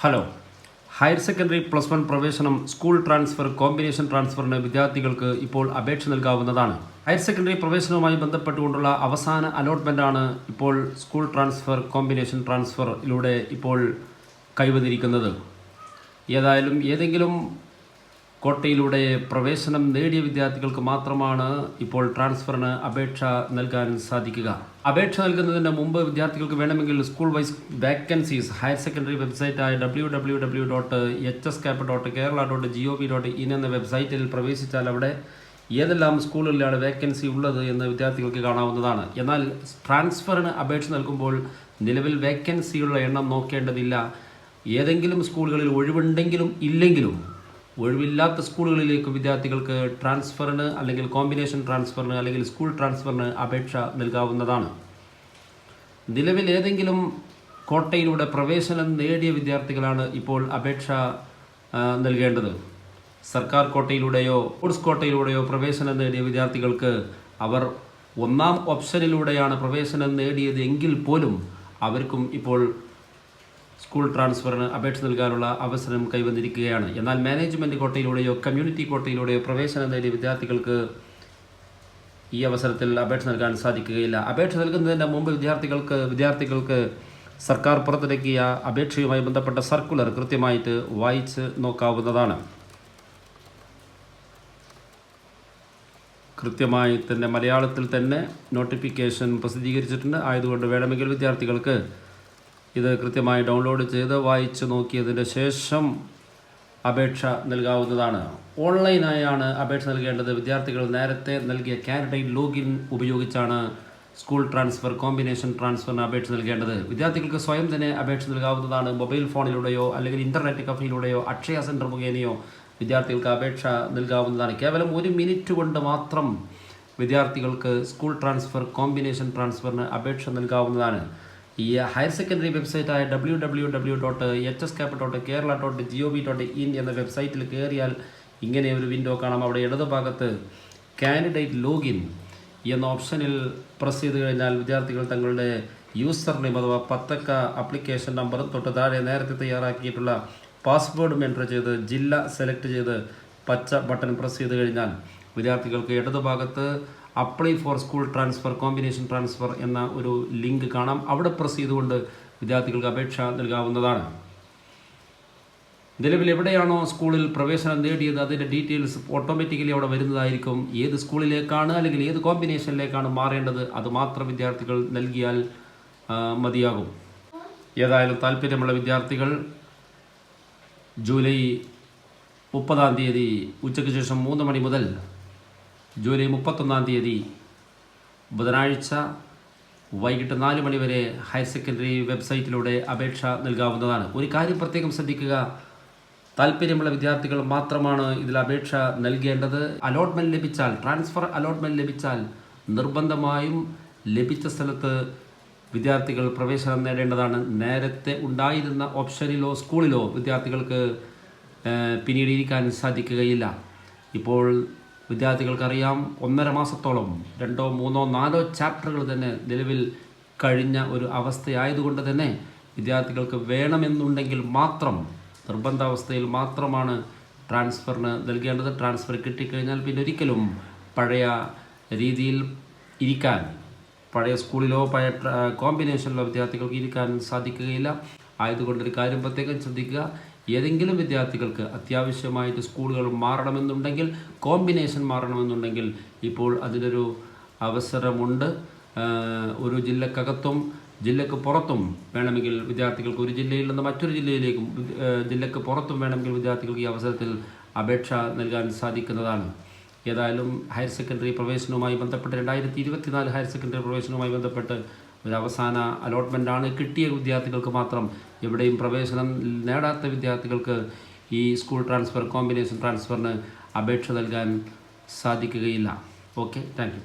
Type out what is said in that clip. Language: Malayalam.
ഹലോ. ഹയർ സെക്കൻഡറി +1 പ്രവേശനം സ്കൂൾ ട്രാൻസ്ഫർ കോമ്പിനേഷൻ ട്രാൻസ്ഫറിന് വിദ്യാർത്ഥികൾക്ക് ഇപ്പോൾ അപേക്ഷ നൽകാവുന്നതാണ്. ഹയർ സെക്കൻഡറി പ്രവേശനവുമായി ബന്ധപ്പെട്ടുകൊണ്ടുള്ള അവസാന അലോട്ട്മെൻറ്റാണ് ഇപ്പോൾ സ്കൂൾ ട്രാൻസ്ഫർ കോമ്പിനേഷൻ ട്രാൻസ്ഫറിലൂടെ ഇപ്പോൾ കൈവന്നിരിക്കുന്നത്. ഏതെങ്കിലും കോട്ടയിലൂടെ പ്രവേശനം നേടിയ വിദ്യാർത്ഥികൾക്ക് മാത്രമാണ് ഇപ്പോൾ ട്രാൻസ്ഫറിന് അപേക്ഷ നൽകാൻ സാധിക്കുക. അപേക്ഷ നൽകുന്നതിന് മുമ്പ് വിദ്യാർത്ഥികൾക്ക് വേണമെങ്കിൽ school wise vacancies higher secondary വെബ്സൈറ്റായ www.hscap.kerala.gov.in എന്ന വെബ്സൈറ്റിൽ പ്രവേശിച്ചാൽ അവിടെ ഏതെല്ലാം സ്കൂളുകളിലാണ് വേക്കൻസി ഉള്ളത് എന്ന് വിദ്യാർത്ഥികൾക്ക് കാണാവുന്നതാണ്. എന്നാൽ ട്രാൻസ്ഫറിന് അപേക്ഷ നൽകുമ്പോൾ നിലവിൽ വേക്കൻസിയുള്ള എണ്ണം നോക്കേണ്ടതില്ല. ഏതെങ്കിലും സ്കൂളുകളിൽ ഒഴിവുണ്ടെങ്കിലും ഇല്ലെങ്കിലും ഒഴിവില്ലാത്ത സ്കൂളുകളിലേക്ക് വിദ്യാർത്ഥികൾക്ക് ട്രാൻസ്ഫറിന് അല്ലെങ്കിൽ കോമ്പിനേഷൻ ട്രാൻസ്ഫറിന് അല്ലെങ്കിൽ സ്കൂൾ ട്രാൻസ്ഫറിന് അപേക്ഷ നൽകാവുന്നതാണ്. നിലവിൽ ഏതെങ്കിലും കോട്ടയിലൂടെ പ്രവേശനം നേടിയ വിദ്യാർത്ഥികളാണ് ഇപ്പോൾ അപേക്ഷ നൽകേണ്ടത്. സർക്കാർ കോട്ടയിലൂടെയോ സ്പോർട്സ് കോട്ടയിലൂടെയോ പ്രവേശനം നേടിയ വിദ്യാർത്ഥികൾക്ക് അവർ ഒന്നാം ഓപ്ഷനിലൂടെയാണ് പ്രവേശനം നേടിയത് എങ്കിൽ പോലും അവർക്കും ഇപ്പോൾ സ്കൂൾ ട്രാൻസ്ഫറിന് അപേക്ഷ നൽകാനുള്ള അവസരം കൈവന്നിരിക്കുകയാണ്. എന്നാൽ മാനേജ്മെൻറ്റ് കോട്ടയിലൂടെയോ കമ്മ്യൂണിറ്റി കോട്ടയിലൂടെയോ പ്രവേശനം നേടിയ വിദ്യാർത്ഥികൾക്ക് ഈ അവസരത്തിൽ അപേക്ഷ നൽകാൻ സാധിക്കുകയില്ല. അപേക്ഷ നൽകുന്നതിന് മുമ്പ് വിദ്യാർത്ഥികൾക്ക് സർക്കാർ പുറത്തിറക്കിയ അപേക്ഷയുമായി ബന്ധപ്പെട്ട സർക്കുലർ കൃത്യമായിട്ട് വായിച്ച് നോക്കാവുന്നതാണ്. കൃത്യമായി തന്നെ മലയാളത്തിൽ തന്നെ നോട്ടിഫിക്കേഷൻ പ്രസിദ്ധീകരിച്ചിട്ടുണ്ട്. ആയതുകൊണ്ട് വേണമെങ്കിൽ വിദ്യാർത്ഥികൾക്ക് ഇത് കൃത്യമായി ഡൗൺലോഡ് ചെയ്ത് വായിച്ച് നോക്കിയതിന് ശേഷം അപേക്ഷ നൽകാവുന്നതാണ്. ഓൺലൈനായാണ് അപേക്ഷ നൽകേണ്ടത്. വിദ്യാർത്ഥികൾ നേരത്തെ നൽകിയ കാൻഡിഡേറ്റ് ലോഗിൻ ഉപയോഗിച്ചാണ് സ്കൂൾ ട്രാൻസ്ഫർ കോമ്പിനേഷൻ ട്രാൻസ്ഫറിന് അപേക്ഷ നൽകേണ്ടത്. വിദ്യാർത്ഥികൾക്ക് സ്വയം തന്നെ അപേക്ഷ നൽകാവുന്നതാണ്. മൊബൈൽ ഫോണിലൂടെയോ അല്ലെങ്കിൽ ഇൻ്റർനെറ്റ് കഫയിലൂടെയോ അക്ഷയ സെൻറ്റർ മുഖേനയോ വിദ്യാർത്ഥികൾക്ക് അപേക്ഷ നൽകാവുന്നതാണ്. കേവലം 1 മിനിറ്റ് കൊണ്ട് മാത്രം വിദ്യാർത്ഥികൾക്ക് സ്കൂൾ ട്രാൻസ്ഫർ കോമ്പിനേഷൻ ട്രാൻസ്ഫറിന് അപേക്ഷ നൽകാവുന്നതാണ്. ഈ ഹയർ സെക്കൻഡറി വെബ്സൈറ്റായ www.hscap.kerala.gov.in എന്ന വെബ്സൈറ്റിൽ കയറിയാൽ ഇങ്ങനെ ഒരു വിൻഡോ കാണാം. അവിടെ ഇടതുഭാഗത്ത് കാൻഡിഡേറ്റ് ലോഗിൻ എന്ന ഓപ്ഷനിൽ പ്രസ് ചെയ്ത് കഴിഞ്ഞാൽ വിദ്യാർത്ഥികൾ തങ്ങളുടെ യൂസർ നെയിം അഥവാ 10 അക്ക ആപ്ലിക്കേഷൻ നമ്പറും തൊട്ട് താഴെ നേരത്തെ തയ്യാറാക്കിയിട്ടുള്ള പാസ്വേഡും എൻ്റർ ചെയ്ത് ജില്ല സെലക്ട് ചെയ്ത് പച്ച ബട്ടൺ പ്രസ് ചെയ്ത് കഴിഞ്ഞാൽ വിദ്യാർത്ഥികൾക്ക് ഇടതുഭാഗത്ത് apply for school transfer combination transfer എന്ന ഒരു ലിങ്ക് കാണാം. അവിടെ പ്രസ് ചെയ്തുകൊണ്ട് വിദ്യാർത്ഥികൾക്ക് അപേക്ഷ നൽകാവുന്നതാണ്. നിലവിൽ എവിടെയാണോ സ്കൂളിൽ പ്രവേശനം നേടിയത് അതിൻ്റെ ഡീറ്റെയിൽസ് ഓട്ടോമാറ്റിക്കലി അവിടെ വരുന്നതായിരിക്കും. ഏത് സ്കൂളിലേക്കാണ് അല്ലെങ്കിൽ ഏത് കോമ്പിനേഷനിലേക്കാണ് മാറേണ്ടത് അത് മാത്രം വിദ്യാർത്ഥികൾ നൽകിയാൽ മതിയാകും. ഏതായാലും താല്പര്യമുള്ള വിദ്യാർത്ഥികൾ ജൂലൈ 30-ാം തീയതി ഉച്ചയ്ക്ക് ശേഷം 3 മണി മുതൽ ജൂലൈ 31-ാം തീയതി ബുധനാഴ്ച വൈകിട്ട് 4 മണി വരെ ഹയർ സെക്കൻഡറി വെബ്സൈറ്റിലൂടെ അപേക്ഷ നൽകാവുന്നതാണ്. ഒരു കാര്യം പ്രത്യേകം ശ്രദ്ധിക്കുക, താല്പര്യമുള്ള വിദ്യാർത്ഥികൾ മാത്രമാണ് ഇതിൽ അപേക്ഷ നൽകേണ്ടത്. അലോട്ട്മെൻറ്റ് ലഭിച്ചാൽ, ട്രാൻസ്ഫർ അലോട്ട്മെൻറ്റ് ലഭിച്ചാൽ നിർബന്ധമായും ലഭിച്ച സ്ഥലത്ത് വിദ്യാർത്ഥികൾ പ്രവേശനം നേടേണ്ടതാണ്. നേരത്തെ ഉണ്ടായിരുന്ന ഓപ്ഷനിലോ സ്കൂളിലോ വിദ്യാർത്ഥികൾക്ക് പിന്നീട് ഇരിക്കാൻ സാധിക്കുകയില്ല. ഇപ്പോൾ വിദ്യാർത്ഥികൾക്കറിയാം 1.5 മാസത്തോളം 2, 3, 4 ചാപ്റ്ററുകൾ തന്നെ നിലവിൽ കഴിഞ്ഞ ഒരു അവസ്ഥയായതുകൊണ്ട് തന്നെ വിദ്യാർത്ഥികൾക്ക് വേണമെന്നുണ്ടെങ്കിൽ മാത്രം നിർബന്ധാവസ്ഥയിൽ മാത്രമാണ് ട്രാൻസ്ഫറിന് നൽകേണ്ടത്. ട്രാൻസ്ഫർ കിട്ടിക്കഴിഞ്ഞാൽ പിന്നെ ഒരിക്കലും പഴയ രീതിയിൽ ഇരിക്കാൻ, പഴയ സ്കൂളിലോ പഴയ കോമ്പിനേഷനിലോ വിദ്യാർത്ഥികൾക്ക് ഇരിക്കാൻ സാധിക്കുകയില്ല. ആയതുകൊണ്ടൊരു കാര്യം പ്രത്യേകം ശ്രദ്ധിക്കുക, ഏതെങ്കിലും വിദ്യാർത്ഥികൾക്ക് അത്യാവശ്യമായിട്ട് സ്കൂളുകൾ മാറണമെന്നുണ്ടെങ്കിൽ, കോമ്പിനേഷൻ മാറണമെന്നുണ്ടെങ്കിൽ ഇപ്പോൾ അതിനൊരു അവസരമുണ്ട്. ഒരു ജില്ലക്കകത്തും ജില്ലക്ക് പുറത്തും വേണമെങ്കിൽ വിദ്യാർത്ഥികൾക്ക് ഒരു ജില്ലയിൽ നിന്ന് മറ്റൊരു ജില്ലയിലേക്കും ജില്ലക്ക് പുറത്തും വേണമെങ്കിൽ വിദ്യാർത്ഥികൾക്ക് ഈ അവസരത്തിൽ അപേക്ഷ നൽകാൻ സാധിക്കുന്നതാണ്. ഏതായാലും ഹയർ സെക്കൻഡറി പ്രവേശനവുമായി ബന്ധപ്പെട്ട് 2024 ഹയർ സെക്കൻഡറി പ്രവേശനവുമായി ബന്ധപ്പെട്ട് ഒരു അവസാന അലോട്ട്മെൻറ്റാണ്. കിട്ടിയ വിദ്യാർത്ഥികൾക്ക് മാത്രം, എവിടെയും പ്രവേശനം നേടാത്ത വിദ്യാർത്ഥികൾക്ക് ഈ സ്കൂൾ ട്രാൻസ്ഫർ കോമ്പിനേഷൻ ട്രാൻസ്ഫറിന് അപേക്ഷ നൽകാൻ സാധിക്കുകയില്ല. Okay, thank you.